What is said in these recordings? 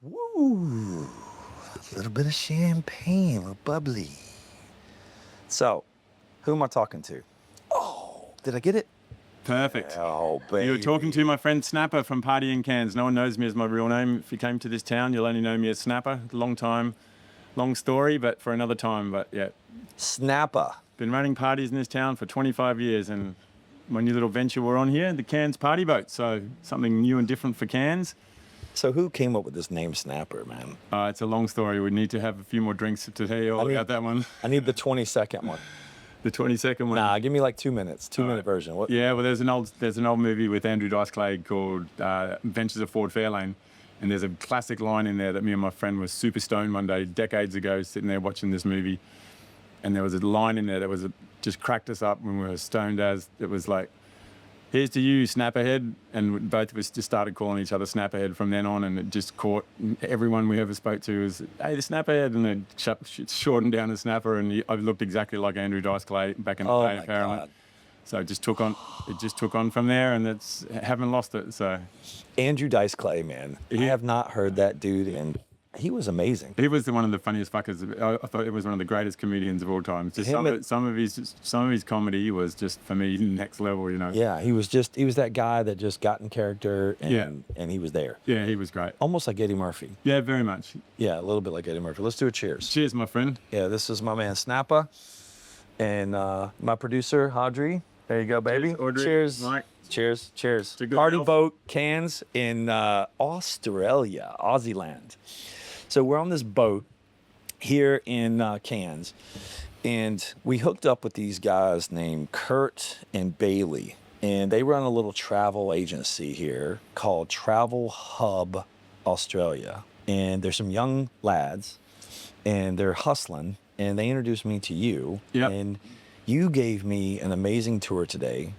Woo! A little bit of champagne, a little bubbly. So, who am I talking to? Oh, did I get it? Perfect. Oh, baby. You were talking to my friend Snapper from Party in Cairns. No one knows me as my real name. If you came to this town, you'll only know me as Snapper. Long time, long story, but for another time. But yeah, Snapper. been running parties in this town for 25 years, and my new little venture we're on here, the Cairns Party Boat. So something new and different for Cairns. So who came up with this name Snapper, man? It's a long story. We need to have a few more drinks to tell you all about that one. I need the 20-second one. The 22nd one. Nah, give me like 2 minutes. Two-minute version. What? Yeah, well, there's an old movie with Andrew Dice Clay called Adventures of Ford Fairlane, and there's a classic line in there that me and my friend was super stoned one day, decades ago, sitting there watching this movie, and there was a line in there that just cracked us up when we were stoned as. It was like, "Here's to you, Snapperhead," and both of us just started calling each other Snapperhead from then on, and it just caught everyone we ever spoke to was, "Hey, the Snapperhead," and it shortened down to Snapper, and I looked exactly like Andrew Dice Clay back in the day, apparently. God. So it just took on from there, and haven't lost it. So Andrew Dice Clay, man. I have not heard that dude, and he was amazing. he was one of the funniest fuckers. I thought he was one of the greatest comedians of all time. Just some of his comedy was just, for me, next level, you know. Yeah, he was that guy that just got in character, and he was there. Yeah, he was great. Almost like Eddie Murphy. Yeah, very much. Yeah, a little bit like Eddie Murphy. Let's do a cheers. Cheers, my friend. Yeah, this is my man Snapper, and my producer Audrey. There you go, baby. Cheers, Audrey. Cheers. Mike. Cheers. Cheers. a good Party health. boat, Cairns in Australia, Aussie land. So we're on this boat here in Cairns, and we hooked up with these guys named Kurt and Bailey, and they run a little travel agency here called Travel Hub Australia. And there's some young lads, and they're hustling, and they introduced me to you. Yep. And you gave me an amazing tour today.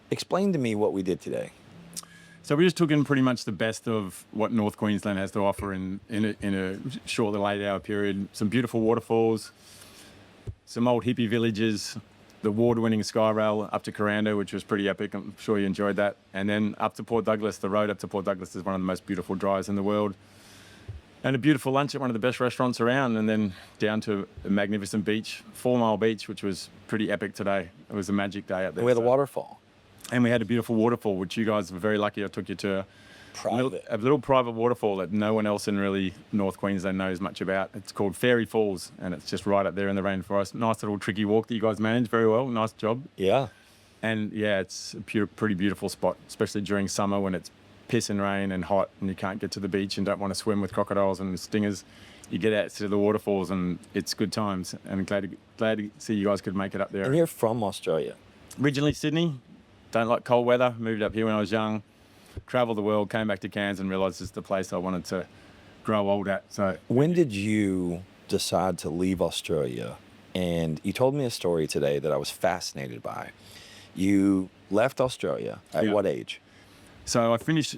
Explain to me what we did today. So we just took in pretty much the best of what North Queensland has to offer in a short little 8-hour period. Some beautiful waterfalls, some old hippie villages, the award-winning Skyrail up to Corando, which was pretty epic. I'm sure you enjoyed that. And then up to Port Douglas. The road up to Port Douglas is one of the most beautiful drives in the world. And a beautiful lunch at one of the best restaurants around, and then down to a magnificent beach, 4 Mile Beach, which was pretty epic today. It was a magic day up there. We had a waterfall. And we had a beautiful waterfall, which you guys were very lucky. I took you to a little private waterfall that no one else in really North Queensland knows much about. It's called Fairy Falls, and it's just right up there in the rainforest. Nice little tricky walk that you guys managed very well. Nice job. Yeah. And yeah, it's a pretty beautiful spot, especially during summer when it's pissing rain and hot and you can't get to the beach and don't want to swim with crocodiles and stingers. You get out to the waterfalls and it's good times. And glad to see you guys could make it up there. And you're from Australia. Originally Sydney, don't like cold weather, moved up here when I was young, travelled the world, came back to Cairns and realised it's the place I wanted to grow old at. So When did you decide to leave Australia? And you told me a story today that I was fascinated by. You left Australia at what age? So I finished,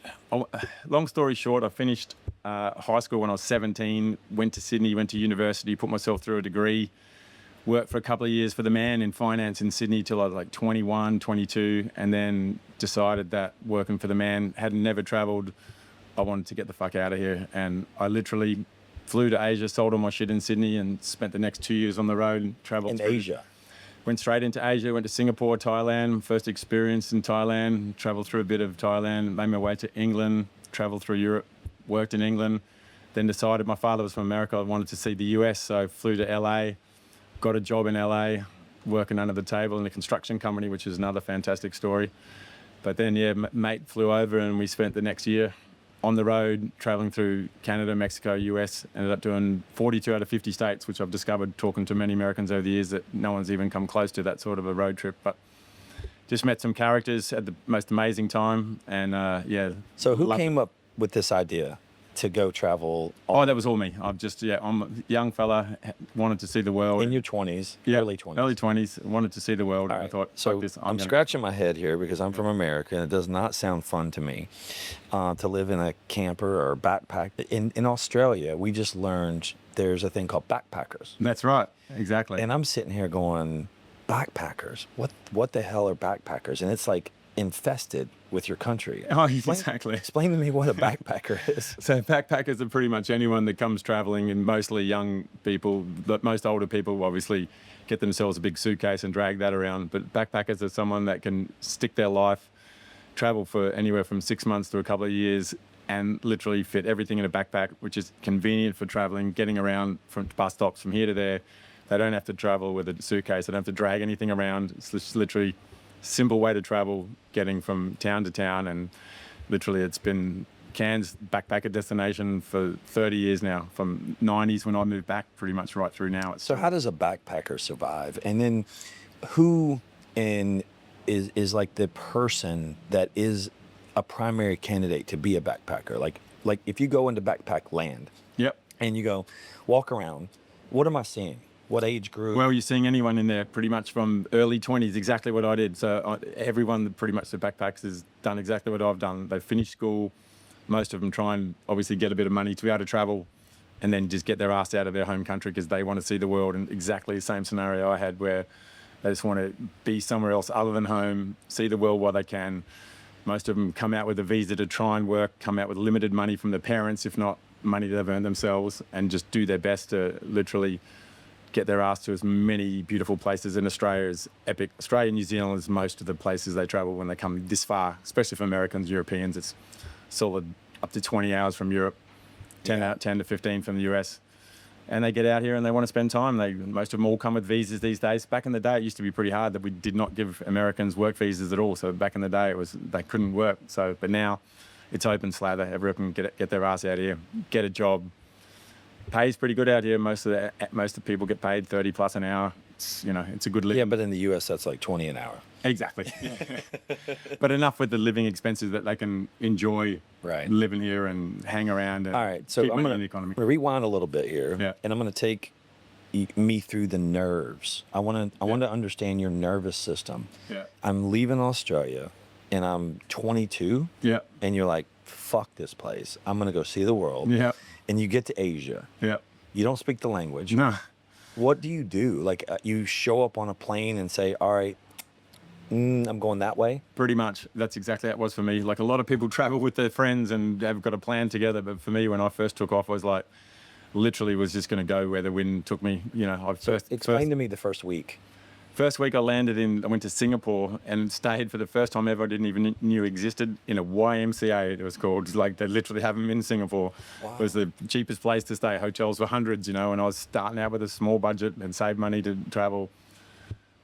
long story short, I finished high school when I was 17, went to Sydney, went to university, put myself through a degree, worked for a couple of years for the man in finance in Sydney till I was like 21, 22, and then decided that working for the man, had never travelled, I wanted to get the fuck out of here. And I literally flew to Asia, sold all my shit in Sydney and spent the next 2 years on the road and travelled. In Asia? Went straight into Asia, went to Singapore, Thailand, first experience in Thailand, travelled through a bit of Thailand, made my way to England, travelled through Europe, worked in England, then decided my father was from America, I wanted to see the US, so flew to LA, got a job in LA, working under the table in a construction company, which is another fantastic story. But then, yeah, mate flew over and we spent the next year on the road, traveling through Canada, Mexico, US, ended up doing 42 out of 50 states, which I've discovered talking to many Americans over the years that no one's even come close to that sort of a road trip. But just met some characters, had the most amazing time, and yeah. So who came up with this idea to go travel? Oh, that was all me. I'm a young fella, wanted to see the world. In your 20s, Yeah, early 20s. Early 20s, wanted to see the world. All And I right. thought, So fuck this. I'm scratching my head here because I'm from America and it does not sound fun to me to live in a camper or backpack. In Australia, we just learned there's a thing called backpackers. That's right, exactly. And I'm sitting here going, backpackers. What the hell are backpackers? And it's like infested with your country. Oh, exactly. Explain to me what a backpacker is. So backpackers are pretty much anyone that comes traveling, and mostly young people, but most older people obviously get themselves a big suitcase and drag that around. But backpackers are someone that can stick their life, travel for anywhere from 6 months to a couple of years, and literally fit everything in a backpack, which is convenient for traveling, getting around from bus stops from here to there. They don't have to travel with a suitcase. They don't have to drag anything around. It's just literally simple way to travel, getting from town to town. And literally it's been Cairns backpacker destination for 30 years now, from 90s when I moved back pretty much right through now. So how does a backpacker survive? And then who is like the person that is a primary candidate to be a backpacker? Like if you go into backpack land Yep. and you go walk around, what am I seeing? What age group? Well, you're seeing anyone in there pretty much from early 20s, exactly what I did. So everyone that pretty much the backpacks has done exactly what I've done. They finished school. Most of them try and obviously get a bit of money to be able to travel, and then just get their ass out of their home country because they want to see the world. And exactly the same scenario I had, where they just want to be somewhere else other than home, see the world while they can. Most of them come out with a visa to try and work, come out with limited money from their parents, if not money they've earned themselves, and just do their best to literally get their ass to as many beautiful places in Australia as epic. Australia and New Zealand is most of the places they travel when they come this far, especially for Americans, Europeans. It's solid up to 20 hours from Europe, 10 to 15 from the US. And they get out here and they want to spend time. Most of them all come with visas these days. Back in the day, it used to be pretty hard that we did not give Americans work visas at all. So back in the day, they couldn't work. But now it's open slather. Everyone can get their ass out here, get a job. Pays pretty good out here. Most of the people get paid 30 plus an hour. It's a good living. Yeah, but in the US that's like 20 an hour. Exactly. But enough with the living expenses that they can enjoy living here and hang around. And all right, so I'm going to rewind a little bit here, and I'm going to take me through the nerves. I want to understand your nervous system. Yeah. I'm leaving Australia, and I'm 22. Yeah. And you're like, fuck this place. I'm going to go see the world. Yeah. And you get to Asia. Yeah. You don't speak the language. No. What do you do? Like, you show up on a plane and say, all right, I'm going that way? Pretty much. That's exactly how it was for me. Like, a lot of people travel with their friends and have got a plan together. But for me, when I first took off, I was like, literally was just going to go where the wind took me. Explain to me the first week. First week I went to Singapore and stayed for the first time ever I didn't even knew existed, in a YMCA, it was called. It's like they literally have them in Singapore. Wow. It was the cheapest place to stay. Hotels were hundreds, and I was starting out with a small budget and saved money to travel.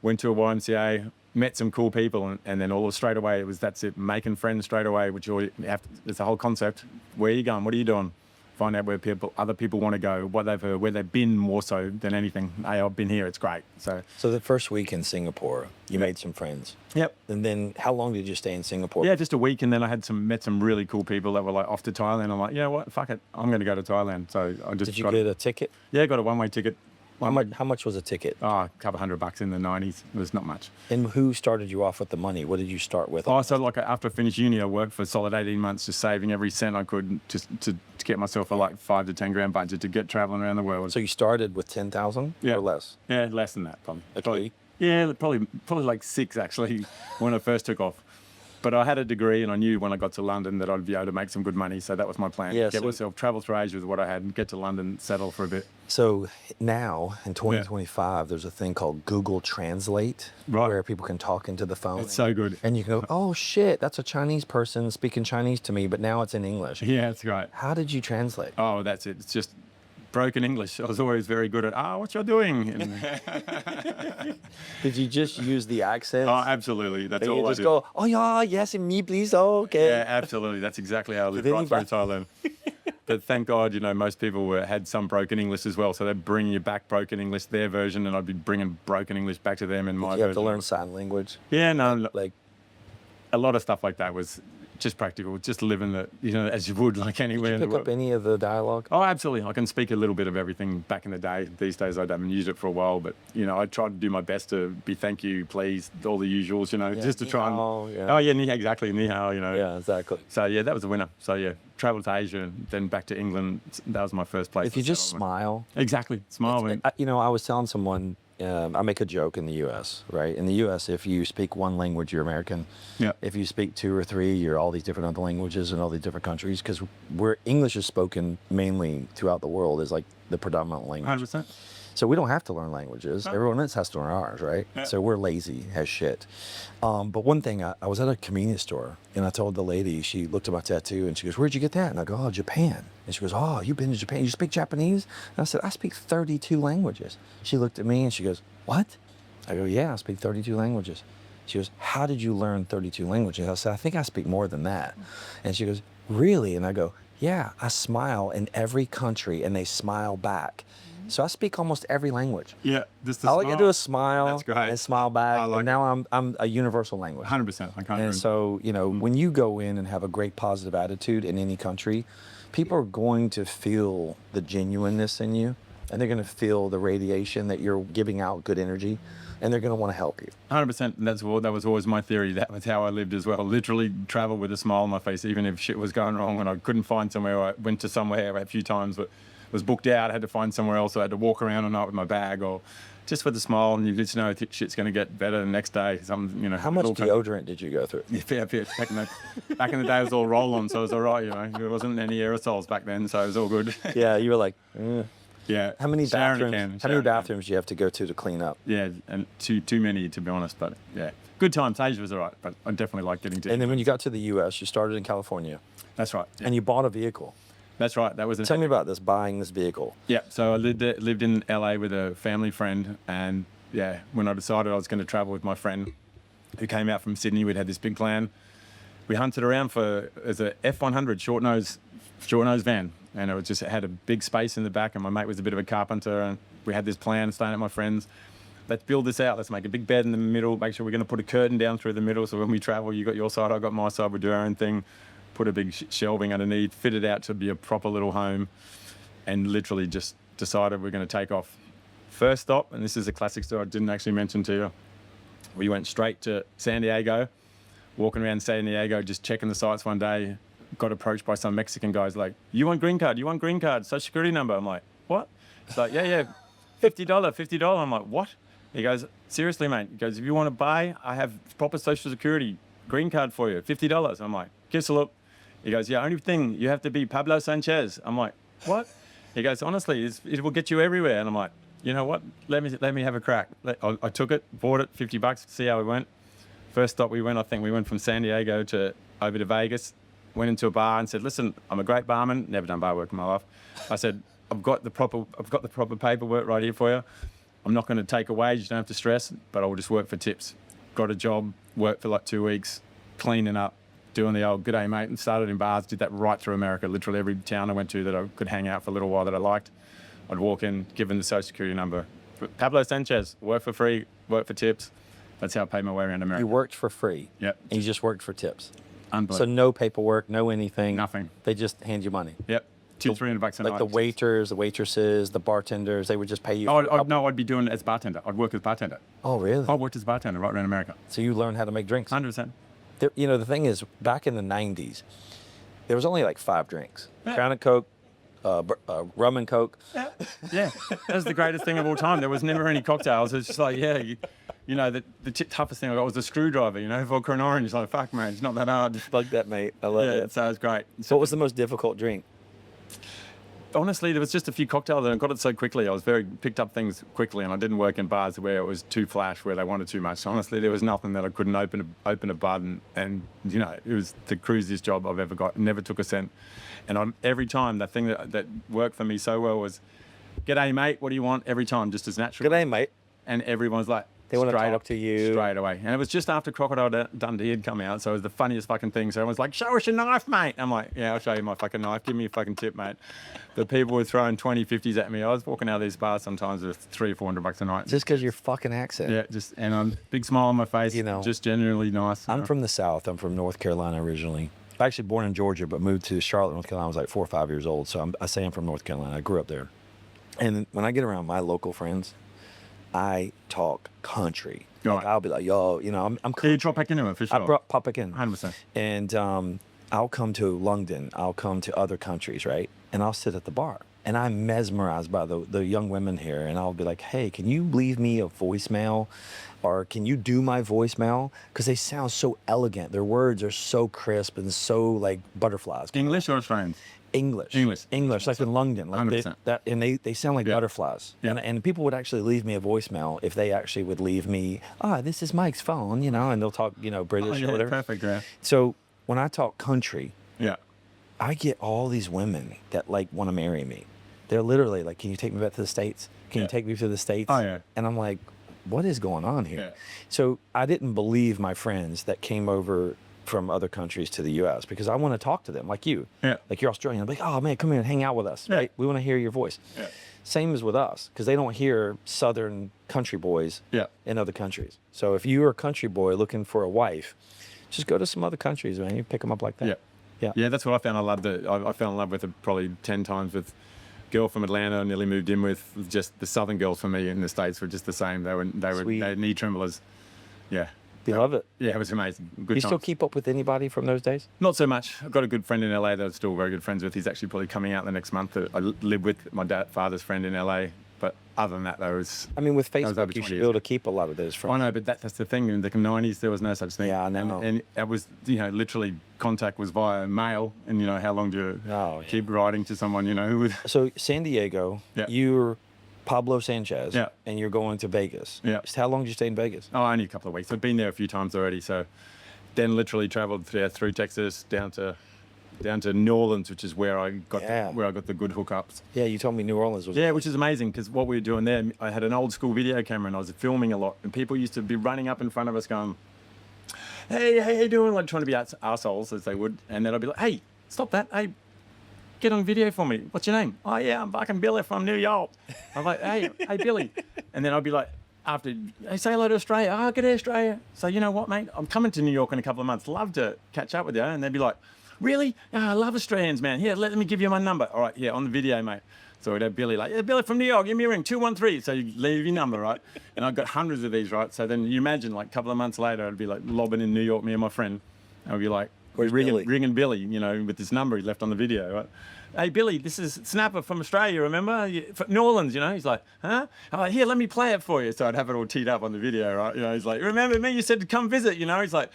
Went to a YMCA, met some cool people, and then straight away that's it, making friends straight away, which it's the whole concept. Where are you going? What are you doing? Find out where other people want to go, what they've heard, where they've been more so than anything. Hey, I've been here, it's great. So the first week in Singapore, you made some friends. Yep. And then how long did you stay in Singapore? Yeah, just a week, and then I met some really cool people that were like off to Thailand. I'm like, you know what, fuck it, I'm going to go to Thailand. So I just Did you get a ticket? Yeah, I got a one-way ticket. How much was a ticket? Oh, a couple $100 in the 90s. It was not much. And who started you off with the money? What did you start with? Oh, so like after I finished uni, I worked for a solid 18 months, just saving every cent I could just to get myself a like 5 to 10 grand budget to get traveling around the world. So you started with 10,000 or less? Yeah, less than that probably. Probably. Yeah, probably like 6 actually when I first took off. But I had a degree, and I knew when I got to London that I'd be able to make some good money. So that was my plan. Yeah, get myself, travel through Asia with what I had, and get to London, settle for a bit. So now, in 2025, there's a thing called Google Translate, where people can talk into the phone. It's so good. And you can go, oh, shit, that's a Chinese person speaking Chinese to me, but now it's in English. Yeah, that's great. How did you translate? Oh, that's it. It's just broken English. I was always very good at, what you're doing? Did you just use the accent? Oh, absolutely. That's all I did. You just go, oh, yeah, yes, and me, please, oh, okay. Yeah, absolutely. That's exactly how I lived right through Thailand. But thank God, most people had some broken English as well. So they'd bring you back broken English, their version, and I'd be bringing broken English back to them in my version. You have to learn sign language? Yeah, no. Like, a lot of stuff like that was just practical, just living as you would like anywhere. Did you pick up any of the dialogue? Oh, absolutely. I can speak a little bit of everything back in the day. These days I haven't used it for a while, but I try to do my best to be thank you, please, all the usuals, just to try and... Yeah. Oh, yeah, exactly. Ni hao, Yeah, exactly. So, yeah, that was a winner. So, yeah, traveled to Asia, then back to England. That was my first place. If you just smile. Exactly, smile. I was telling someone, I make a joke in the U.S., right? In the U.S., if you speak one language, you're American. Yeah. If you speak two or three, you're all these different other languages in all these different countries, because English is spoken mainly throughout the world is like the predominant language. 100%. So we don't have to learn languages. Everyone else has to learn ours, right? Yeah. So we're lazy as shit. But one thing, I was at a convenience store, and I told the lady, she looked at my tattoo, and she goes, "Where'd you get that?" And I go, "Oh, Japan." And she goes, "Oh, you've been to Japan? You speak Japanese?" And I said, "I speak 32 languages." She looked at me, and she goes, "What?" I go, "Yeah, I speak 32 languages." She goes, "How did you learn 32 languages?" I said, "I think I speak more than that." And she goes, "Really?" And I go, "Yeah, I smile in every country, and they smile back." So I speak almost every language. Yeah, just All I can do is smile That's great. and smile back, I like and now I'm a universal language. 100%. I can't. And so, when you go in and have a great positive attitude in any country, people are going to feel the genuineness in you, and they're going to feel the radiation that you're giving out, good energy, and they're going to want to help you. 100%. That was always my theory. That was how I lived as well. Literally travel with a smile on my face, even if shit was going wrong and I couldn't find somewhere. I went to somewhere a few times, but was booked out. I had to find somewhere else. I had to walk around all night with my bag, or just with a smile, and you just know shit's going to get better the next day. How much deodorant did you go through? Yeah. Back in the day, it was all roll-on, so it was all right. There wasn't any aerosols back then, so it was all good. Yeah, you were like, Yeah. How many bathrooms do you have to go to clean up? Yeah, and too many, to be honest. But yeah, good times. Asia was all right, but I definitely like getting to. And then when you got to the U.S., you started in California. That's right. Yeah. And you bought a vehicle. That's right. That was. Tell me about this, buying this vehicle. Yeah. So I lived in LA with a family friend, and yeah, when I decided I was going to travel with my friend, who came out from Sydney, we'd had this big plan. We hunted around as a F100 short nose van, and it had a big space in the back. And my mate was a bit of a carpenter, and we had this plan, staying at my friend's. Let's build this out. Let's make a big bed in the middle. Make sure we're going to put a curtain down through the middle, so when we travel, you got your side, I got my side. We do our own thing. Put a big shelving underneath, fit it out to be a proper little home, and literally just decided we're going to take off. First stop, and this is a classic story I didn't actually mention to you, we went straight to San Diego, walking around San Diego, just checking the sights one day, got approached by some Mexican guys like, "You want green card? You want green card? Social security number?" I'm like, "What?" He's like, yeah, $50. I'm like, "What?" He goes, "Seriously, mate." He goes, "If you want to buy, I have proper social security green card for you, $50. I'm like, "Give us a look." He goes, "Yeah, only thing, you have to be Pablo Sanchez." I'm like, "What?" He goes, "Honestly, it will get you everywhere." And I'm like, "You know what? Let me have a crack." I took it, bought it, $50, see how we went. First stop we went from San Diego over to Vegas, went into a bar and said, "Listen, I'm a great barman, never done bar work in my life." I said, I've got the proper paperwork right here for you. I'm not going to take a wage, you don't have to stress, but I'll just work for tips. Got a job, worked for like 2 weeks, cleaning up, doing the old "g'day mate," and started in bars. Did that right through America. Literally every town I went to that I could hang out for a little while that I liked, I'd walk in, give them the social security number. Pablo Sanchez, work for free, work for tips. That's how I paid my way around America. You worked for free. Yep. And you just worked for tips. Unbelievable. So no paperwork, no anything. Nothing. They just hand you money. Yep. $200-300 a night. Like the waiters, the waitresses, the bartenders, they would just pay you. No, I'd be doing it as bartender. I'd work as bartender. Oh, really? I worked as bartender right around America. So you learned how to make drinks. 100%. The thing is, back in the 90s, there was only like 5 drinks. Yeah. Crown and Coke, rum and Coke. Yeah. That was the greatest thing of all time. There was never any cocktails. It's just like, the toughest thing I got was a screwdriver, vodka and orange. Like, fuck, man, it's not that hard. Like that, mate. I love it. So it was great. So what was the most difficult drink? Honestly, there was just a few cocktails and I got it so quickly. Picked up things quickly, and I didn't work in bars where it was too flash, where they wanted too much. So honestly, there was nothing that I couldn't open a button, and it was the cruisiest job I've ever got. Never took a cent. And every time, the thing that worked for me so well was, "G'day, mate, what do you want?" Every time, just as natural. G'day, mate. And everyone's like, they want to straight talk to you straight away. And it was just after Crocodile Dundee had come out, so it was the funniest fucking thing. So everyone's like, "Show us your knife, mate." I'm like, "Yeah, I'll show you my fucking knife. Give me a fucking tip, mate." The people were throwing 20, 50s at me. I was walking out of these bars sometimes with $300 or $400 a night. Just because your fucking accent. Yeah, and I'm big smile on my face. Just genuinely nice. I'm from the South. I'm from North Carolina originally. I'm actually born in Georgia, but moved to Charlotte, North Carolina. I was like 4 or 5 years old. So I say I'm from North Carolina. I grew up there. And when I get around my local friends, I talk country. Like, I'll be like, "Yo, I'm You drop back into it for sure. I pop back in. 100%. And I'll come to London, I'll come to other countries, right? And I'll sit at the bar and I'm mesmerized by the young women here. And I'll be like, hey, can you leave me a voicemail? Or can you do my voicemail? Because they sound so elegant. Their words are so crisp and so like butterflies. English or Australian? English. Like in London. Like 100%. They sound like Yeah. butterflies. Yeah. And people would actually leave me a voicemail if they actually would leave me, this is Mike's phone, and they'll talk, British or whatever. Perfect, yeah. So when I talk country, Yeah. I get all these women that like want to marry me. They're literally like, can you take me back to the States? Can you Yeah. take me to the States? Oh, yeah. And I'm like, what is going on here? Yeah. So I didn't believe my friends that came over from other countries to the U.S. because I want to talk to them like you. Yeah. Like you're Australian. I'm like, oh man, come here and hang out with us. Yeah. Right? We want to hear your voice. Yeah. Same as with us because they don't hear Southern country boys Yeah. in other countries. So if you're a country boy looking for a wife, just go to some other countries, man. You pick them up like that. Yeah. Yeah. Yeah, that's what I found. I fell in love with it probably 10 times with girl from Atlanta I nearly moved in with. Just the Southern girls for me in the States were just the same. They Sweet. were knee tremblers. Yeah. You love it. Yeah, it was amazing. Good You still times. keep up with anybody from those days? Not so much. I've got a good friend in LA that I'm still very good friends with. He's actually probably coming out the next month. I live with my father's friend in LA. But other than that, with I mean, with was Facebook, over you 20 should be years able to ago. keep a lot of those I from. know, but that's the thing. In the 90s, there was no such thing. Yeah, I know. And it was, literally contact was via mail. And, how long do you Oh, yeah. keep writing to someone, who would... So San Diego, Yeah. you're Pablo Sanchez, Yeah. and you're going to Vegas. Yeah. Just how long did you stay in Vegas? Oh, only a couple of weeks. I've been there a few times already. So then literally traveled through Texas down to New Orleans, which is where I got Yeah. the good hookups. Yeah, you told me New Orleans was. Yeah, which is amazing because what we were doing there, I had an old school video camera and I was filming a lot, and people used to be running up in front of us going, "Hey, how you doing?" Like trying to be assholes as they would, and then I'd be like, "Hey, stop that! Hey, get on video for me. What's your name?" "Oh yeah, I'm fucking Billy from New York." I'm like, "Hey, Billy," and then I'd be like, after, "Hey, say hello to Australia." "Oh, good day, Australia." "So you know what, mate? I'm coming to New York in a couple of months. Love to catch up with you." And they'd be like, "Really? Oh, I love Australians, man. Here, let me give you my number." "All right, yeah, on the video, mate." So we'd have Billy like, "Yeah, Billy from New York, give me a ring, 213. So you leave your number, right? And I've got hundreds of these, right? So then you imagine, like, a couple of months later, I'd be like lobbing in New York, me and my friend. I'd be like, Where's Billy? ringing Billy, with this number he left on the video, right? "Hey, Billy, this is Snapper from Australia, remember? From New Orleans, He's like, "Huh?" I'm like, "Here, let me play it for you." So I'd have it all teed up on the video, right? He's like, "Remember me? You said to come visit, He's like,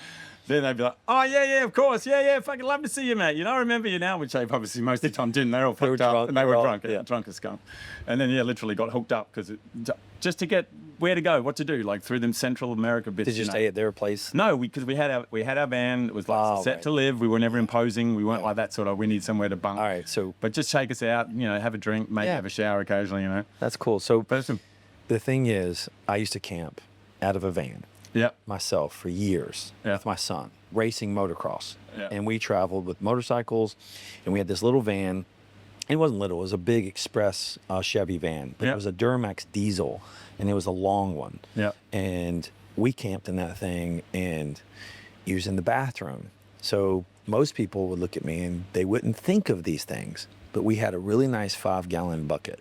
then they'd be like, "Oh, yeah, of course. Yeah, fucking love to see you, mate. I remember you now," which they obviously most of the time didn't. They're all They were fucked up drunk, and they they were were all- drunk, yeah. drunk as scum. And then, literally got hooked up because just to get where to go, what to do, like through them Central America bits. Did you stay at their place? No, because we had our van. It was like Oh, set right. to live. We were never imposing. We weren't like that sort of. We need somewhere to bunk. All right, so But just take us out, have a drink, maybe Yeah. have a shower occasionally, that's cool. So But the thing is, I used to camp out of a van yeah, myself for years Yeah. with my son, racing motocross. Yeah. And we traveled with motorcycles, and we had this little van. It wasn't little, it was a big express Chevy van, but Yeah. it was a Duramax diesel, and it was a long one. Yeah. And we camped in that thing and used in the bathroom. So most people would look at me and they wouldn't think of these things, but we had a really nice 5-gallon bucket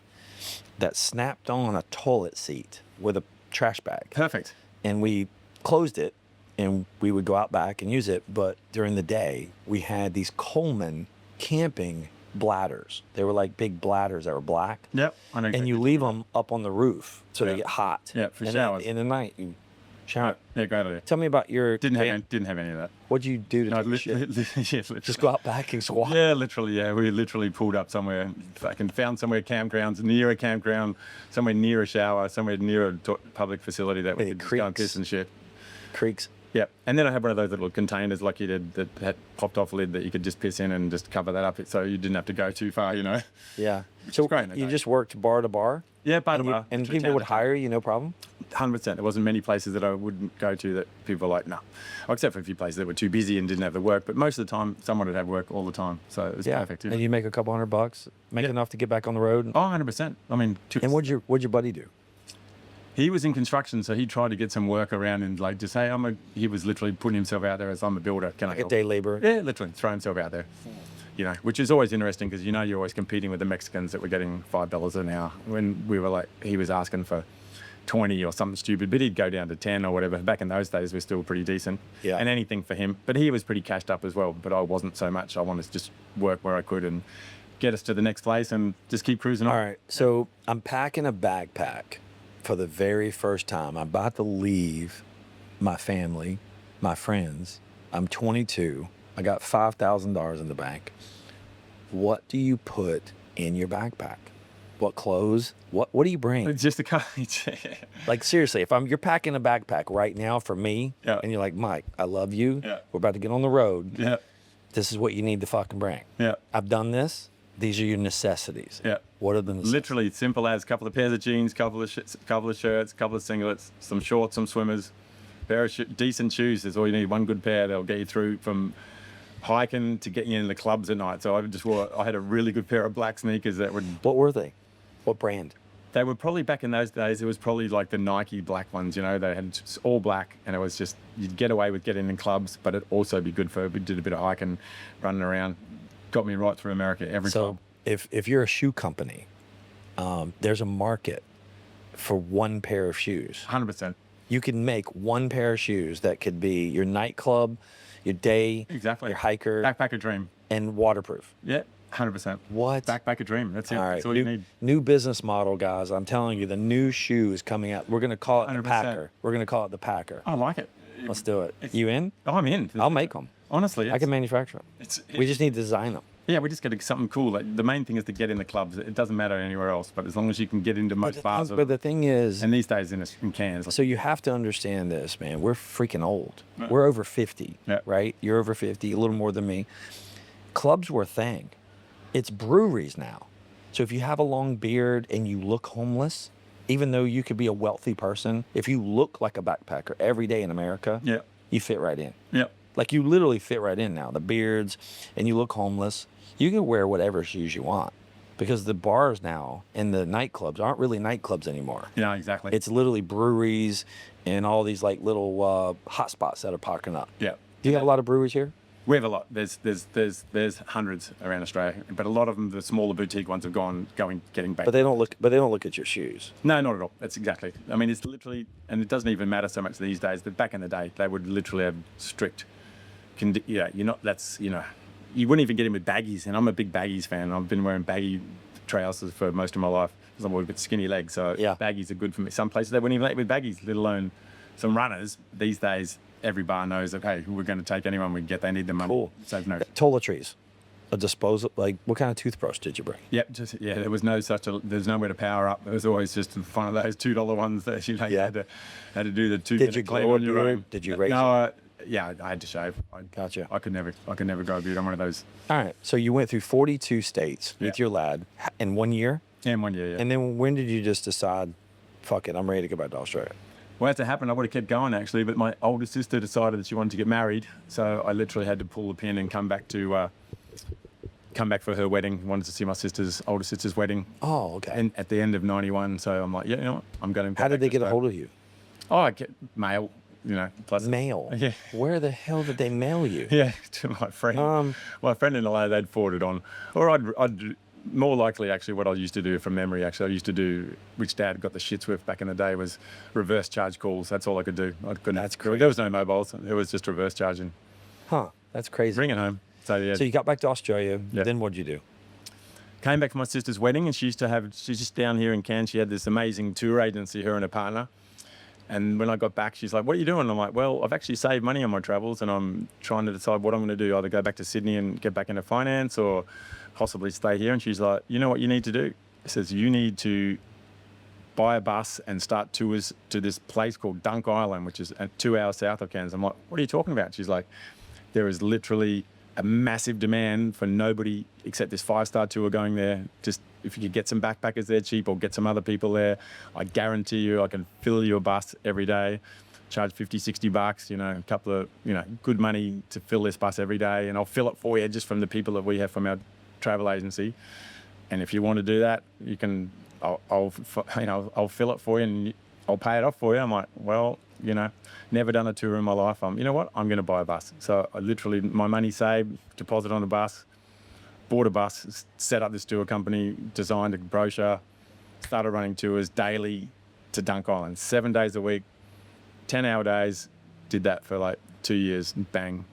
that snapped on a toilet seat with a trash bag. perfect. And we closed it and we would go out back and use it. But during the day, we had these Coleman camping bladders. They were like big bladders that were black. Yep. I know. And you leave them up on the roof so Yeah. they get hot. Yeah, for and showers. Then in the night, you shower. Yeah, great idea. Tell me about your Didn't van. have any of that. What'd you do to No, take a shit? literally. Just go out back and squat. Yeah, literally. Yeah, we literally pulled up somewhere, fucking found somewhere campgrounds near a campground, somewhere near a shower, somewhere near a public facility that we Any could just go and creeks? piss and shit. Creeks. Yeah, and then I had one of those little containers like you did that had popped off lid that you could just piss in and just cover that up, so you didn't have to go too far, Yeah. Which So is great in a you day. just worked bar to bar? Yeah, part And, of you- our and through people town would to town. hire you, no problem? 100%. There wasn't many places that I wouldn't go to that people were like, no. Except for a few places that were too busy and didn't have the work. But most of the time, someone would have work all the time. So it was perfect. And you make a couple $100, make Yeah. enough to get back on the road. Oh, 100%. I mean, And what'd your buddy do? he was in construction, so he tried to get some work around and like just, hey, he was literally putting himself out there as I'm a builder. Can I Like a help? day labor? Yeah, literally throw himself out there. Which is always interesting because you're always competing with the Mexicans that were getting $5 an hour. When we were like, he was asking for 20 or something stupid, but he'd go down to 10 or whatever. Back in those days, we're still pretty decent. Yeah. And anything for him. But he was pretty cashed up as well, but I wasn't so much. I wanted to just work where I could and get us to the next place and just keep cruising on. All right. So I'm packing a backpack for the very first time. I'm about to leave my family, my friends. I'm 22. I got $5,000 in the bank. What do you put in your backpack? What clothes? What do you bring? It's just a car. Like, seriously, if you're packing a backpack right now for me, Yeah. and you're like, Mike, I love you. Yeah. We're about to get on the road. Yeah. This is what you need to fucking bring. Yeah. I've done this. These are your necessities. Yeah. What are the necessities? Literally simple as a couple of pairs of jeans, couple of shirts, couple of singlets, some shorts, some swimmers, pair of decent shoes. Is all you need. One good pair that'll get you through from hiking to getting you in the clubs at night. So I had a really good pair of black sneakers that would. What were they? What brand? They were probably, back in those days, it was probably like the Nike black ones, you know, they had just all black, and it was just, you'd get away with getting in clubs, but it'd also be good for, we did a bit of hiking, running around, got me right through America every time. So if you're a shoe company, there's a market for one pair of shoes. 100%. You can make one pair of shoes that could be your nightclub, your day, Exactly. your hiker, Backpacker dream. and waterproof. Yeah, 100%. What? Backpacker dream, that's it. All right, That's all you need. new business model, guys. I'm telling you, the new shoe is coming out. We're gonna call it the 100%. Packer. We're gonna call it the Packer. I like it. Let's do it. You in? Oh, I'm in. I'll make them. Honestly, I can manufacture them. We just need to design them. Yeah, we just get something cool. Like, the main thing is to get in the clubs. It doesn't matter anywhere else, but as long as you can get into most bars. But the thing is, And these days in Cairns. so you have to understand this, man. We're freaking old. We're over 50, Yeah. right? You're over 50, a little more than me. Clubs were a thing. It's breweries now. So if you have a long beard and you look homeless, even though you could be a wealthy person, if you look like a backpacker every day in America, Yeah. you fit right in. Yeah. Like, you literally fit right in now. The beards, and you look homeless. You can wear whatever shoes you want, because the bars now and the nightclubs aren't really nightclubs anymore. Yeah, exactly. It's literally breweries and all these like little hot spots that are popping up. Yeah. Do you have a lot of breweries here? We have a lot. There's hundreds around Australia, but a lot of them, the smaller boutique ones, have getting back. But they don't look at your shoes. No, not at all. That's exactly. I mean, it's literally, and it doesn't even matter so much these days. But back in the day, they would literally have strict. You wouldn't even get in with baggies, and I'm a big baggies fan. I've been wearing baggy trousers for most of my life because I'm a bit skinny legs. So Yeah. baggies are good for me. Some places they wouldn't even let you with baggies, let alone some runners. These days, every bar knows that, hey, we're going to take anyone we can get. They need the money. Cool. So no. Toiletries, a disposal. Like, what kind of toothbrush did you bring? Yep, there was there's nowhere to power up. There was always just one of those $2 ones that you Yeah. had to do the 2 Did minute you clean grow a on your beard? own. Did you raise No, yeah, I had to shave. Gotcha. I could never grow a beard. I'm one of those. All right. So you went through 42 states with Yeah. your lad in 1 year, Yeah, in 1 year. Yeah. and then when did you just decide, fuck it, I'm ready to go back to Australia? Well, as it happened, I would have kept going actually, but my older sister decided that she wanted to get married, so I literally had to pull the pin and come back for her wedding. Wanted to see my older sister's wedding, Oh, okay. and at the end of '91. So I'm like, yeah, you know what? I'm going. How did they get a hold of you? Oh, I get mail. Plus Mail. Yeah. Where the hell did they mail you? Yeah, to my friend. My friend in LA, they'd forward it on. Or I'd more likely, actually, what I used to do from memory, actually, I used to do, which Dad got the shits with back in the day, was reverse charge calls. That's all I could do. I couldn't. That's crazy. There was no mobiles. It was just reverse charging. Huh. That's crazy. Bring it home. So, yeah. So you got back to Australia. Yeah. Then what'd you do? Came back for my sister's wedding, and she's just down here in Cairns. She had this amazing tour agency, her and her partner. And when I got back, she's like, what are you doing? I'm like, well, I've actually saved money on my travels, and I'm trying to decide what I'm going to do, either go back to Sydney and get back into finance or possibly stay here. And she's like, you know what you need to do? She says, you need to buy a bus and start tours to this place called Dunk Island, which is 2 hours south of Cairns. I'm like, what are you talking about? She's like, there is literally a massive demand for nobody except this 5-star tour going there. Just if you could get some backpackers there cheap or get some other people there, I guarantee you I can fill your bus every day, charge $50-$60, a couple of, good money to fill this bus every day, and I'll fill it for you just from the people that we have from our travel agency. And if you want to do that, you can, I'll fill it for you and I'll pay it off for you. I'm like, well, never done a tour in my life. You know what? I'm going to buy a bus. So I literally, my money saved, deposit on a bus, bought a bus, set up this tour company, designed a brochure, started running tours daily, to Dunk Island, 7 days a week, 10-hour days. Did that for like 2 years, and bang,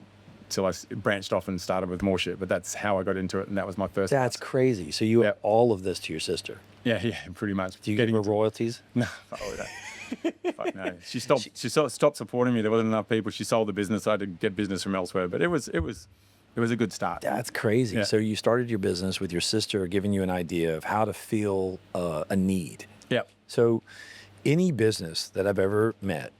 till I branched off and started with more shit. But that's how I got into it, and that was my first. That's crazy. So you owe all of this to your sister. Yeah, pretty much. Do you give her royalties? No, fuck no. She stopped supporting me. There wasn't enough people. She sold the business. I had to get business from elsewhere. But it was a good start. That's crazy. Yeah. So you started your business with your sister giving you an idea of how to feel a need. Yep. So any business that I've ever met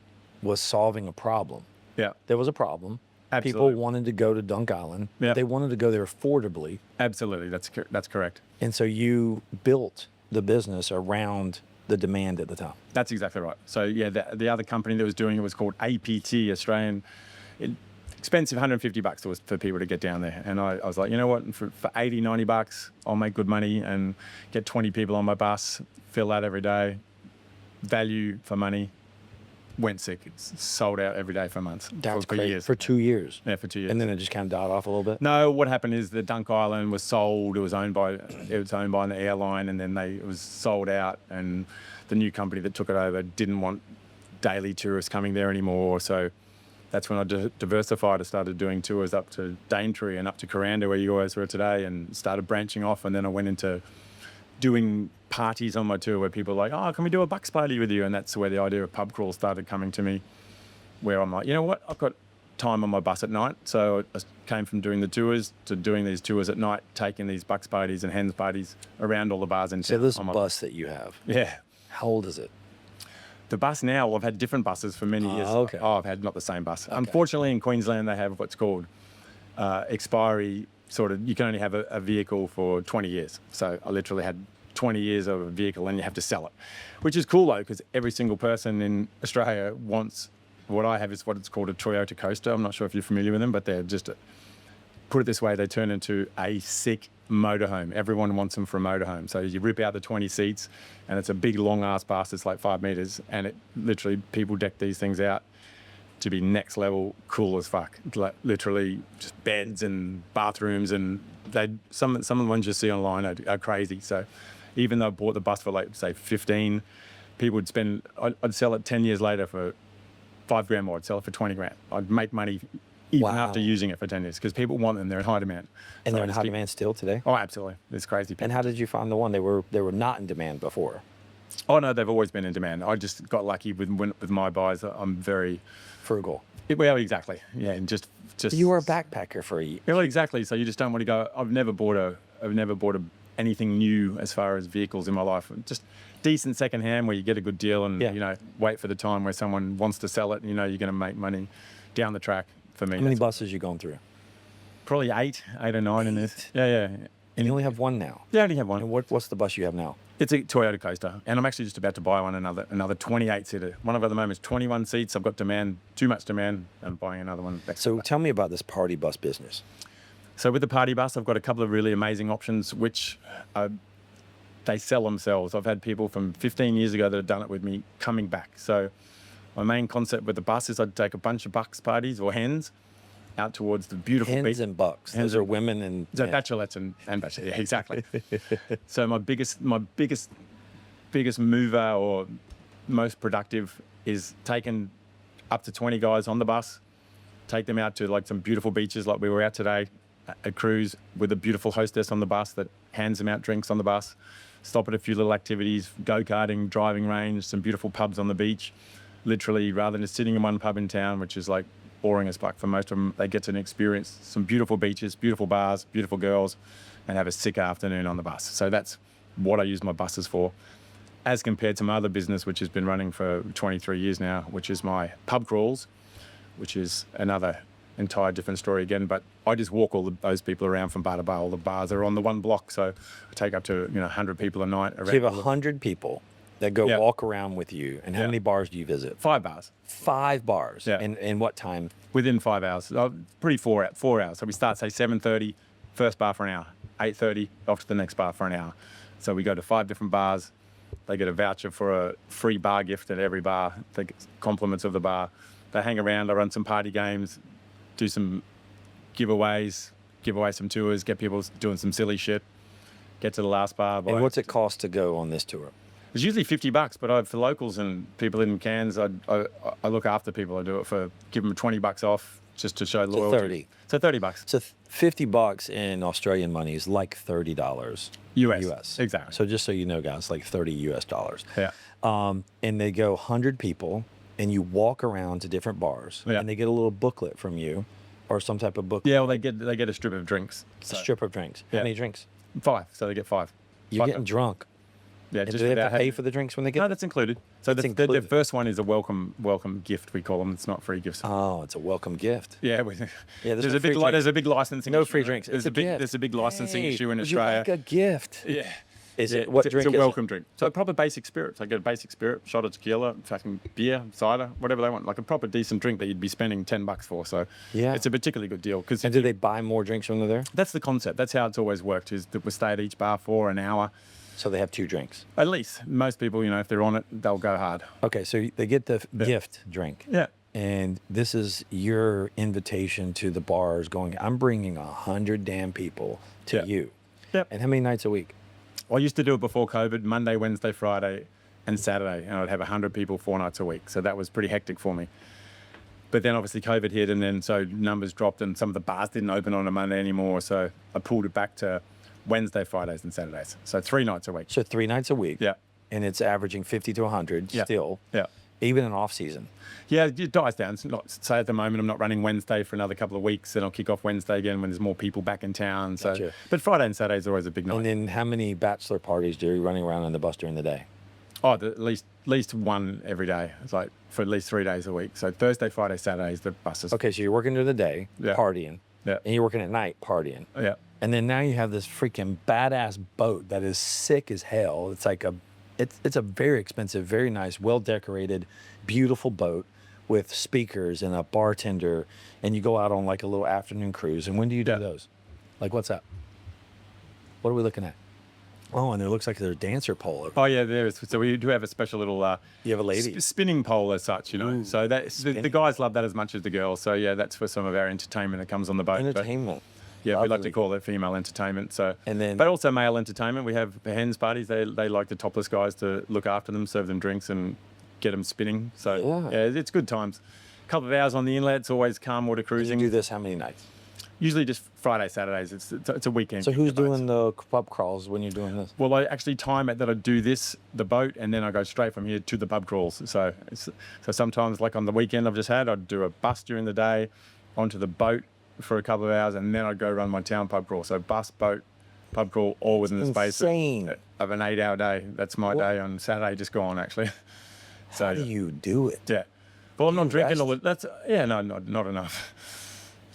was solving a problem. Yeah. There was a problem. Absolutely. People wanted to go to Dunk Island. Yeah. They wanted to go there affordably. Absolutely. That's correct. And so you built the business around the demand at the time. That's exactly right. So yeah, the other company that was doing it was called APT, Australian. Expensive, $150 for people to get down there. And I was like, you know what, for $80, $90, I'll make good money and get 20 people on my bus, fill that every day, value for money. Went sick. It's sold out every day for months. That's for crazy. years. For 2 years. Yeah, for 2 years. And then it just kind of died off a little bit. No, what happened is the Dunk Island was sold. It was owned by an airline, and then it was sold out. And the new company that took it over didn't want daily tourists coming there anymore. So that's when I diversified. I started doing tours up to Daintree and up to Kuranda, where you guys were today, and started branching off. And then I went into doing parties on my tour where people are like, oh, can we do a bucks party with you? And that's where the idea of pub crawl started coming to me, where I'm like, you know what, I've got time on my bus at night. So I came from doing the tours to doing these tours at night, taking these bucks parties and hens parties around all the bars in town. So this bus that you have, yeah. how old is it? The bus now, well, I've had different buses for many years. Okay. Oh, I've had not the same bus. Okay. Unfortunately, in Queensland, they have what's called expiry, sort of, you can only have a vehicle for 20 years. So I literally had 20 years of a vehicle and you have to sell it, which is cool though, because every single person in Australia wants, what I have is what it's called a Toyota Coaster. I'm not sure if you're familiar with them, but they're just, put it this way, they turn into a sick motorhome. Everyone wants them for a motorhome. So you rip out the 20 seats and it's a big long ass bus. It's like 5 meters, and it literally, people deck these things out to be next level cool as fuck. Like literally just beds and bathrooms, and some of the ones you see online are crazy. So even though I bought the bus for like say 15, people would spend, I'd sell it 10 years later for $5,000 more. I'd sell it for 20 grand. I'd make money even after using it for 10 years, because people want them. They're in high demand. And they're in high demand still today? Oh, absolutely. It's crazy. And how did you find the one? They were not in demand before. Oh no, they've always been in demand. I just got lucky with my buys. I'm very frugal. Well, exactly. Yeah, and just. You were a backpacker for a year. Well, exactly. So you just don't want to go. I've never bought anything new as far as vehicles in my life. Just decent secondhand where you get a good deal and wait for the time where someone wants to sell it. And, you're going to make money down the track. For me, how many buses you going through? Probably eight or nine in this. Yeah. And you only have one now? Yeah, I only have one. And what's the bus you have now? It's a Toyota Coaster, and I'm actually just about to buy another 28-seater. One I've got at the moment is 21 seats. I've got too much demand. I'm buying another one. So tell me about this party bus business. So with the party bus, I've got a couple of really amazing options, which they sell themselves. I've had people from 15 years ago that have done it with me coming back. So my main concept with the bus is I'd take a bunch of bucks parties or hens out towards the beautiful beach. Hens and bucks. Those are women and... So bachelorettes and bachelorettes, yeah, exactly. So my biggest mover or most productive is taking up to 20 guys on the bus, take them out to like some beautiful beaches like we were out today, a cruise with a beautiful hostess on the bus that hands them out drinks on the bus, stop at a few little activities, go-karting, driving range, some beautiful pubs on the beach. Literally, rather than sitting in one pub in town, which is like boring as fuck for most of them, they get to experience some beautiful beaches, beautiful bars, beautiful girls, and have a sick afternoon on the bus. So that's what I use my buses for, as compared to my other business, which has been running for 23 years now, which is my pub crawls, which is another entire different story again. But I just walk those people around from bar to bar. All the bars are on the one block, so I take up to 100 people a night around. So you have 100 people that go walk around with you. And how many bars do you visit? 5 bars. 5 bars. Yeah. And what time? Within 5 hours. Pretty 4 hours. So we start, say, 7:30, first bar for an hour. 8:30, off to the next bar for an hour. So we go to 5 different bars. They get a voucher for a free bar gift at every bar. They get compliments of the bar. They hang around. I run some party games, do some giveaways, give away some tours, get people doing some silly shit, get to the last bar. And what's it cost to go on this tour? It's usually $50, but for locals and people in Cairns, I look after people. I do it give them $20 off just to show loyalty. 30. So $30 So $50 in Australian money is like $30 US. Exactly. So just so you know, guys, like 30 US dollars. Yeah. And they go 100 people, and you walk around to different bars, Yeah. and they get a little booklet from you, or some type of booklet. Yeah, well, they get a strip of drinks. A strip of drinks. How Yeah. many drinks? 5, so they get 5. You're getting drunk. Yeah, And do they have to pay for the drinks when they get? No, that's included. So the included. first one is a welcome gift, we call them. It's not free gifts. Oh, it's a welcome gift. Yeah, there's there's no a free big drinks. there's a big licensing. No issue. free drinks. There's It's a big gift. there's a big licensing Hey, issue in would you Australia. like a gift? Yeah. Is it what drink? It's a is welcome it? drink. So a proper basic spirits. I get a basic spirit, shot of tequila, fucking beer, cider, whatever they want. Like a proper decent drink that you'd be spending $10 for. So Yeah. it's a particularly good deal. Because And do they buy more drinks when they're there? that's the concept. That's how it's always worked. Is that we stay at each bar for an hour, So they have 2 drinks. at least. Most people, if they're on it, they'll go hard. Okay, so they get the gift drink. Yeah. And this is your invitation to the bars going, I'm bringing 100 damn people to Yeah. you. Yep. And how many nights a week? I used to do it before COVID, Monday, Wednesday, Friday, and Saturday, and I'd have 100 people 4 nights a week. So that was pretty hectic for me. But then obviously COVID hit, and then so numbers dropped, and some of the bars didn't open on a Monday anymore. So I pulled it back to Wednesday, Fridays, and Saturdays. So 3 nights a week. So 3 nights a week. Yeah. And it's averaging 50 to 100 Yeah. still, Yeah. even in off season. Yeah, it dies down. It's not, say at the moment, I'm not running Wednesday for another couple of weeks, and I'll kick off Wednesday again when there's more people back in town. So, Gotcha. But Friday and Saturday is always a big night. And then how many bachelor parties do you running around on the bus during the day? Oh, at least one every day. It's like for at least 3 days a week. So Thursday, Friday, Saturday is the buses. Okay, so you're working during the day, Yeah. partying, Yeah. and you're working at night, partying. Yeah. And then now you have this freaking badass boat that is sick as hell. It's like it's a very expensive, very nice, well decorated, beautiful boat with speakers and a bartender. And you go out on like a little afternoon cruise. And when do you do Yeah. those? Like what's that? What are we looking at? Oh, and it looks like there's a dancer pole. Oh yeah, there is. So we do have a special little You have a lady. spinning pole as such, Ooh, So the guys love that as much as the girls. So yeah, that's for some of our entertainment that comes on the boat. But, Entertainment. yeah, we like Lovely. to call it female entertainment. So And then- but also male entertainment. We have hens parties. They like the topless guys to look after them, serve them drinks, and get them spinning. So Yeah. yeah, it's good times. A couple of hours on the inlet. It's always calm water You cruising. do this how many nights? Usually just Friday, Saturdays. It's a weekend. So who's for boats. doing the pub crawls when you're doing this? Well, I actually time it that I do the boat, and then I go straight from here to the pub crawls. So sometimes, like on the weekend I've just had, I'd do a bus during the day, onto the boat for a couple of hours, and then I'd go run my town pub crawl. So bus, boat, pub crawl, all within the space Insane. of an 8-hour day. That's my day on Saturday, just gone actually. So How do you do it? yeah. Well, I'm not drinking rest? all the, that's yeah, no, not enough.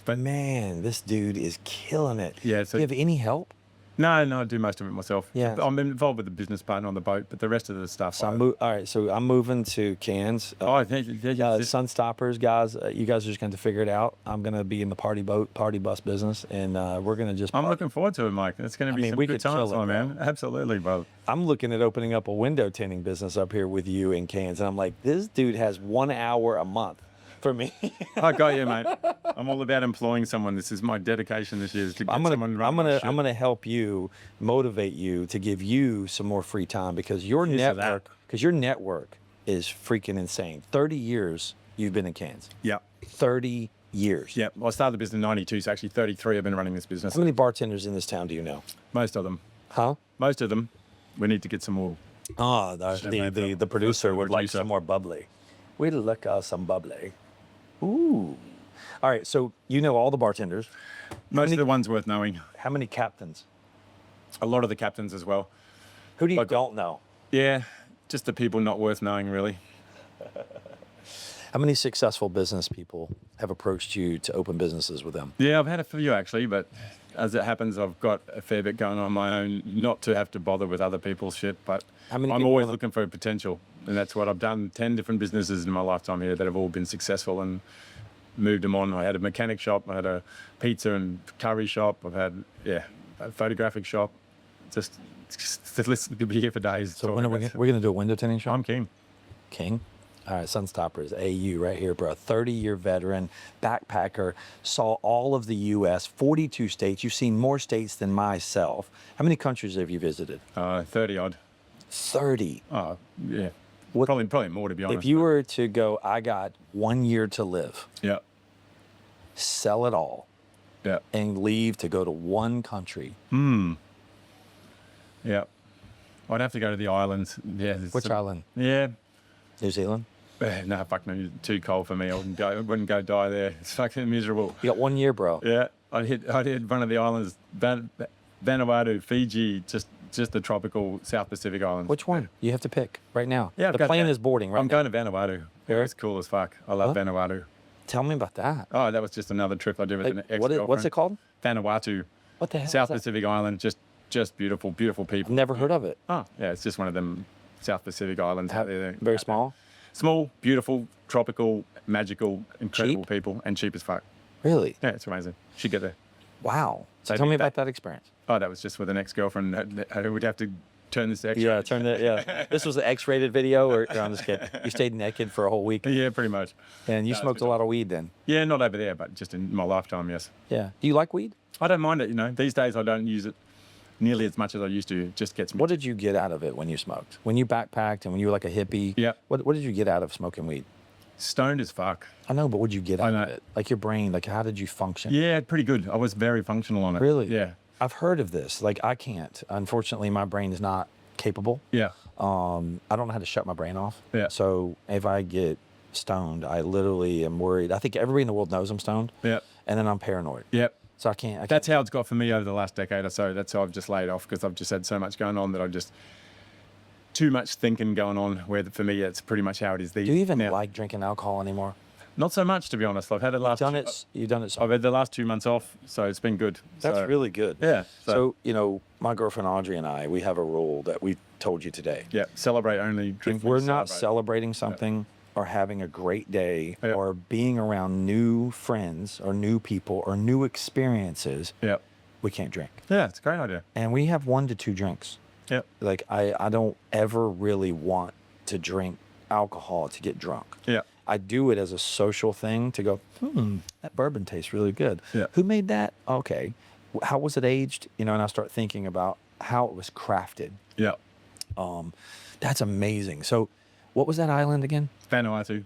But man, this dude is killing it. Yeah, Do so- you have any help? No, I do most of it myself. Yeah. I'm involved with the business partner on the boat, but the rest of the stuff. So all right, so I'm moving to Cairns. Sunstoppers, guys, you guys are just going to figure it out. I'm going to be in the party bus business, and we're going to just. I'm party. looking forward to it, Mike. It's going to be mean, some we good could chill times, it, my bro. man. Absolutely, bro. I'm looking at opening up a window tinting business up here with you in Cairns, and I'm like, this dude has 1 hour a month for me. I got you, mate. I'm all about employing someone. This is my dedication this year. Is to get someone running this shit. I'm gonna help you, motivate you to give you some more free time because your Here's to that. network is freaking insane. 30 years you've been in Cairns. Yeah. 30 years. Yeah. Well, I started the business in 92, so actually 33 I've been running this business. How many bartenders in this town do you know? Most of them. Huh? Most of them. We need to get some more. Oh, the producer would like producer. some more bubbly. We'd like some bubbly. Ooh. All right, so you know all the bartenders. Most of the ones worth knowing. How many captains? A lot of the captains as well. Who do you Like- don't know? Yeah. Just the people not worth knowing, really. How many successful business people have approached you to open businesses with them? Yeah, I've had a few actually, but as it happens, I've got a fair bit going on my own, not to have to bother with other people's shit, but How many I'm people always wanna- looking for potential. And that's what I've done. 10 different businesses in my lifetime here that have all been successful and moved them on. I had a mechanic shop, I had a pizza and curry shop, I've had, a photographic shop. Just the list could be here for days. So when are we're going to do a window tinting show? I'm keen. King. All right, Sunstoppers, AU right here, bro. 30-year veteran, backpacker, saw all of the U.S., 42 states. You've seen more states than myself. How many countries have you visited? 30 odd. 30. Oh, yeah. What- Probably more, to be honest. If you were to go, I got 1 year to live, Yeah. sell it all, Yeah. and leave to go to one country, Yeah. I'd have to go to the islands. Yeah. which island? Yeah. New Zealand? No, fuck no. Too cold for me. I wouldn't go die there. It's fucking miserable. You got 1 year, bro. Yeah. I'd hit one of the islands, Vanuatu, Fiji, just the tropical South Pacific islands. Which one? You have to pick right now. Yeah, I've the got plane that. is boarding right I'm now. going to Vanuatu. Where? It's cool as fuck. I love Vanuatu. Tell me about that. Oh, that was just another trip I did with an Like, ex-girlfriend. what's it called? Vanuatu. What the hell? South is that? Pacific island, just beautiful, beautiful people. Never heard of it. Oh, yeah, it's just one of them South Pacific islands out there. Very small. Small, beautiful, tropical, magical, incredible Cheap? people, and cheap as fuck. Really? Yeah, it's amazing. Should get there. Wow. So They tell me did that. about that experience. Oh, that was just with an ex-girlfriend. I would have to turn this extra. Yeah, turn that. Yeah, this was an X-rated video, or I'm just kidding. You stayed naked for a whole week, Yeah, pretty much. and you No, smoked it's a lot of weed then. Yeah, not over there, but just in my lifetime, yes. Yeah. Do you like weed? I don't mind it, you know. These days I don't use it nearly as much as I used to. It just gets me. What did you get out of it when you smoked? When you backpacked and when you were like a hippie? Yeah. What did you get out of smoking weed? Stoned as fuck. I know, but what did you get I out know. of it? Like your brain, like how did you function? Yeah, pretty good. I was very functional on it. Really? Yeah. I've heard of this. Like I can't. Unfortunately, my brain is not capable. Yeah. I don't know how to shut my brain off. Yeah. So if I get stoned, I literally am worried. I think everybody in the world knows I'm stoned. Yeah. And then I'm paranoid. Yep. So I can't. That's how it's got for me over the last decade or so. That's how I've just laid off because I've just had so much going on that I've just too much thinking going on. Where for me, it's pretty much how it is these. Do you even now. like drinking alcohol anymore? Not so much, to be honest. I've had it last. You've done it. So I've had the last 2 months off, so it's been good. that's So, really good. Yeah. So my girlfriend Audrey and I, we have a rule that we told you today. Yeah. Celebrate only. Drink. If we're when you not celebrate. celebrating something or having a great day Yeah. or being around new friends or new people or new experiences, Yeah. we can't drink. Yeah, it's a great idea. And we have 1 to 2 drinks. Yeah. Like I don't ever really want to drink alcohol to get drunk. Yeah. I do it as a social thing to go, that bourbon tastes really good. Yeah. Who made that? Okay. How was it aged? And I start thinking about how it was crafted. Yeah. That's amazing. So what was that island again? Vanuatu.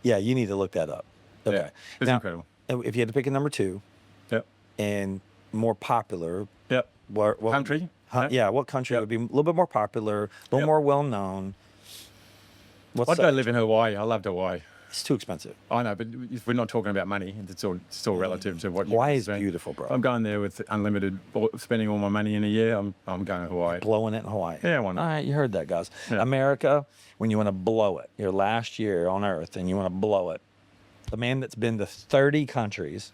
Yeah, you need to look that up. Okay. Yeah. It's Now, incredible. if you had to pick a number 2 Yep. and more popular, Yep. what Country? Yeah, what country Yep. would be a little bit more popular, a little Yep. more well known? I'd go live in Hawaii. I loved Hawaii. It's too expensive. I know, but if we're not talking about money, it's all relative to what you Hawaii is spend. beautiful, bro. I'm going there with unlimited, spending all my money in a year. I'm going to Hawaii. Blowing it in Hawaii. Yeah, why not? All right, you heard that, guys. Yeah. America, when you want to blow it, your last year on Earth, and you want to blow it, the man that's been to 30 countries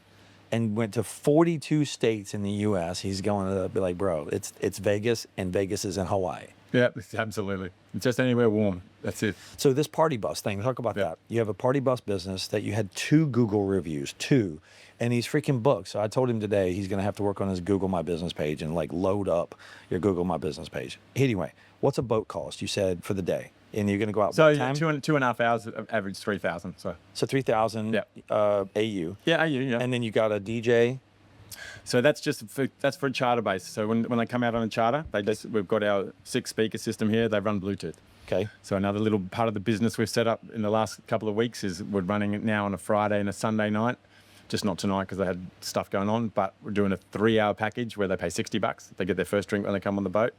and went to 42 states in the U.S., he's going to be like, bro, it's Vegas, and Vegas is in Hawaii. Yeah, absolutely. It's just anywhere warm. That's it. So this party bus thing, talk about Yeah. that. You have a party bus business that you had 2 Google reviews, 2, and he's freaking booked. So I told him today he's going to have to work on his Google My Business page and like load up your Google My Business page. Anyway, what's a boat cost? You said for the day, and you're going to go out. So what time? 2.5 hours, average 3,000. So 3,000 Yeah. AU. yeah, yeah. And then you got a DJ. So that's for a charter base. So when they come out on a charter, we've got our 6 speaker system here. They run Bluetooth. Okay. So another little part of the business we've set up in the last couple of weeks is we're running it now on a Friday and a Sunday night. Just not tonight because they had stuff going on, but we're doing a 3-hour package where they pay $60. They get their first drink when they come on the boat.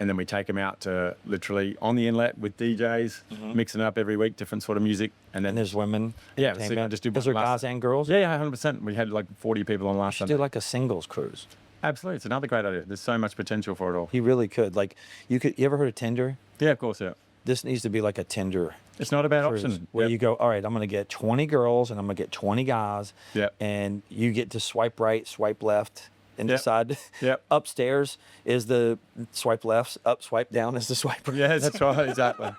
And then we take them out to literally on the inlet with DJs, mixing it up every week, different sort of music. And then And there's women. Yeah, Take so out- just do Is there last- guys and girls? yeah, 100%. We had like 40 people on last Should Sunday. do like a singles cruise. Absolutely. It's another great idea. There's so much potential for it all. You really could. Like you ever heard of Tinder? Yeah, of course, yeah. This needs to be like a Tinder It's not about cruise, option. where Yep. you go, all right, I'm going to get 20 girls and I'm going to get 20 guys. Yep. And you get to swipe right, swipe left, and Yep. decide. Yep. Upstairs is the swipe left, up, swipe down is the swipe right. Yeah, that's right, exactly.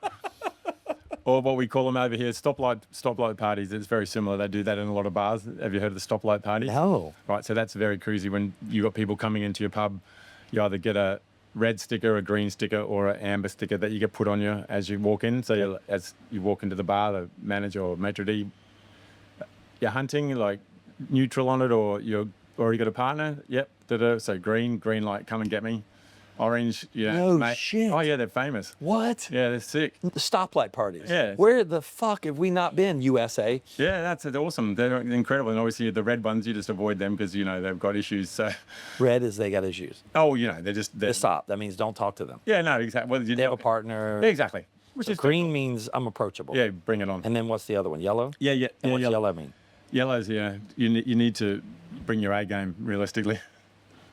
Or what we call them over here, stoplight parties. It's very similar. They do that in a lot of bars. Have you heard of the stoplight party? No. Right, so that's very cruisy. When you got people coming into your pub, you either get a red sticker, a green sticker, or an amber sticker that you get put on you as you walk in. So as you walk into the bar, the manager or maitre d', you're hunting, like neutral on it, or you're already got a partner. Yep. So green light, come and get me. Orange, yeah. No shit. Oh yeah, they're famous. What? Yeah, they're sick. The stoplight parties. Yeah. Where the fuck have we not been, USA? Yeah, that's awesome. They're incredible. And obviously the red ones, you just avoid them because, you know, they've got issues. So, Red is they got issues. oh, you know, they're They stop. That means don't talk to them. Yeah, no, exactly. Well, They have a partner. Exactly. Which is Green means I'm approachable. Yeah, bring it on. And then what's the other one? Yellow? Yeah, yeah. And yeah, what's yellow mean? Yellows, yeah. You need to bring your A game realistically.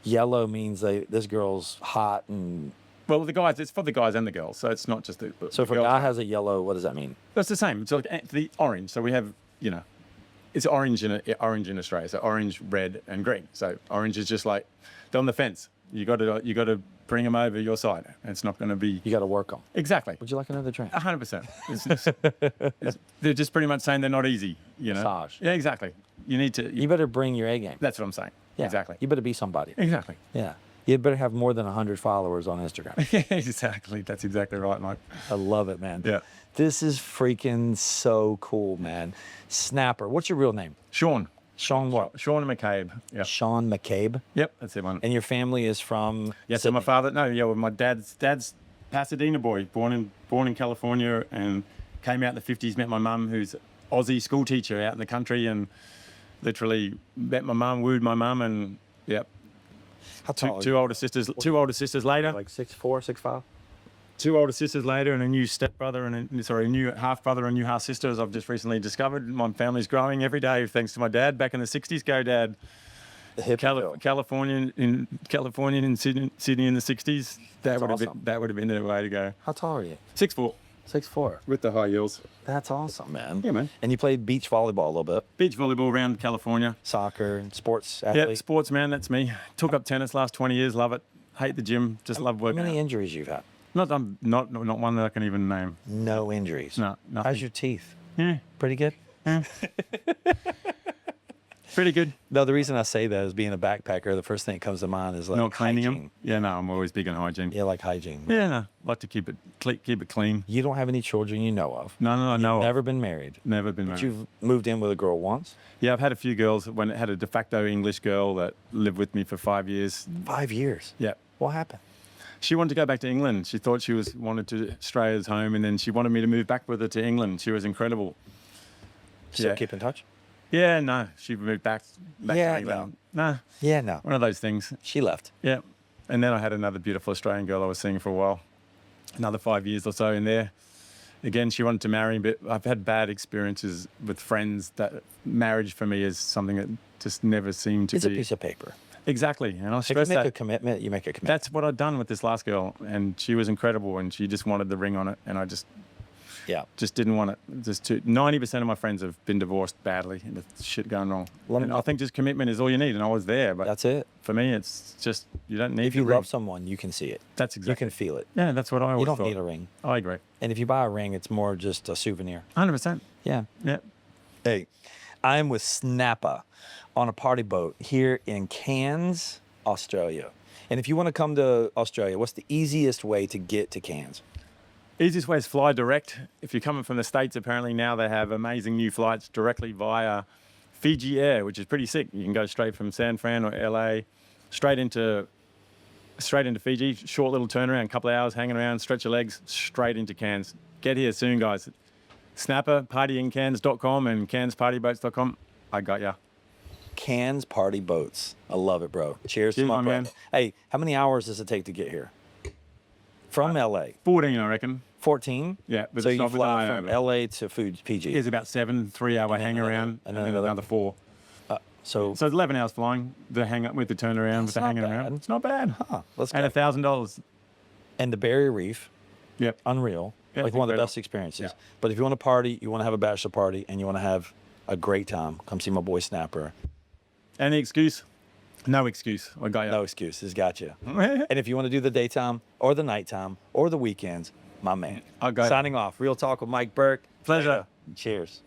Yellow means this girl's hot and. Well, the guys, it's for the guys and the girls, so it's not just the So if a girls. guy has a yellow, what does that mean? That's the same. So like the orange. So we have, you know, it's orange in Australia. So orange, red, and green. So orange is just like they're on the fence. You got to bring them over your side. It's not going to be You got to work them. exactly. Would you like another drink? 100%. They're just pretty much saying they're not easy. You know. Massage. Yeah, exactly. You need to. You better bring your A game. That's what I'm saying. Yeah. Exactly. You better be somebody. Exactly. Yeah. You better have more than 100 followers on Instagram. Yeah, exactly. That's exactly right, Mike. I love it, man. Yeah. This is freaking so cool, man. Snapper. What's your real name? Sean Sean McCabe. Yeah. Sean McCabe. Yep, that's the one. And your family is from Yeah, so my Sydney. father, well, my dad's Pasadena boy, born in California, and came out in the 50s, met my mum, who's Aussie school teacher out in the country, and literally met my mum, wooed my mum, and yep. How tall? are Two you? older sisters later. Like 6'4", 6'5"? Two older sisters later, and a new stepbrother, and a new half brother and new half sister, as I've just recently discovered. My family's growing every day, thanks to my dad. Back in the 60s, go dad. The hip Californian in Sydney in the 60s. That would awesome. have been the way to go. How tall are you? 6'4" 6'4". with the high heels. That's awesome, man. Yeah, man. And you played beach volleyball a little bit. Beach volleyball around California. Soccer, sports Yeah, athlete. sports man. That's me. Took up tennis last 20 years. Love it. Hate the gym. Just love How working. many out. injuries you've had? Not one that I can even name. No injuries. No, nothing. How's your teeth? Yeah, Pretty good? pretty good. No, the reason I say that is being a backpacker, the first thing that comes to mind is like Not cleaning hygiene. them. Yeah, no, I'm always big on hygiene. Yeah, like hygiene. Yeah, no, like to keep it clean. You don't have any children you know of. No, no. Never been married. Never been But married. you've moved in with a girl once. Yeah, I've had a few girls. When I had a de facto English girl that lived with me for 5 years. 5 years. Yeah. What happened? She wanted to go back to England. She thought wanted to Australia's home, and then she wanted me to move back with her to England. She was incredible. Still Yeah. keep in touch? Yeah, no, she moved back Yeah, to England. No, Yeah, no. one of those things. She left. Yeah. And then I had another beautiful Australian girl I was seeing for a while. Another 5 years or so in there. Again, she wanted to marry me, but I've had bad experiences with friends that marriage for me is something that just never seemed to It's a be. piece of paper. Exactly. And I If you stress make a that. commitment, you make a commitment. That's what I'd done with this last girl, and she was incredible, and she just wanted the ring on it, and I just Yeah. didn't want it. 90% of my friends have been divorced badly, and there's shit going wrong. And I think just commitment is all you need, and I was there. But That's it. for me, it's just you don't need. If you the ring. love someone, you can see it. That's You exactly. can feel it. Yeah, that's what I always You don't thought. need a ring. I agree. And if you buy a ring, it's more just a souvenir. 100%. Yeah. Yeah. Hey, I'm with Snappa on a party boat here in Cairns, Australia. And if you want to come to Australia, what's the easiest way to get to Cairns? Easiest way is fly direct. If you're coming from the States, apparently now they have amazing new flights directly via Fiji Air, which is pretty sick. You can go straight from San Fran or LA straight into Fiji. Short little turnaround, couple of hours hanging around, stretch your legs, straight into Cairns. Get here soon, guys. Snapper, partyincairns.com and cairnspartyboats.com. I got ya. Cairns Party Boats. I love it, bro. Cheers to Cheers, my my brother. man. Hey, how many hours does it take to get here? From LA? 14, I reckon. 14? Yeah, but So it's you not fly with from an LA to Fiji. It's about 7, 3-hour hang another- around, and and then another- another 4. So So it's 11 hours flying, the hang up with the turnaround, with the not hanging bad. around. It's not bad. let's And go. $1,000. And the Barrier Reef, Yep. unreal. Yeah, like it's one of the incredible. best experiences. Yeah. But if you want to party, you want to have a bachelor party, and you want to have a great time, come see my boy Snapper. Any excuse? No excuse. I got you. No excuses, got you. And if you want to do the daytime or the nighttime or the weekends, my man. I got you. Signing off. Real Talk with Mike Burke. Pleasure. Cheers.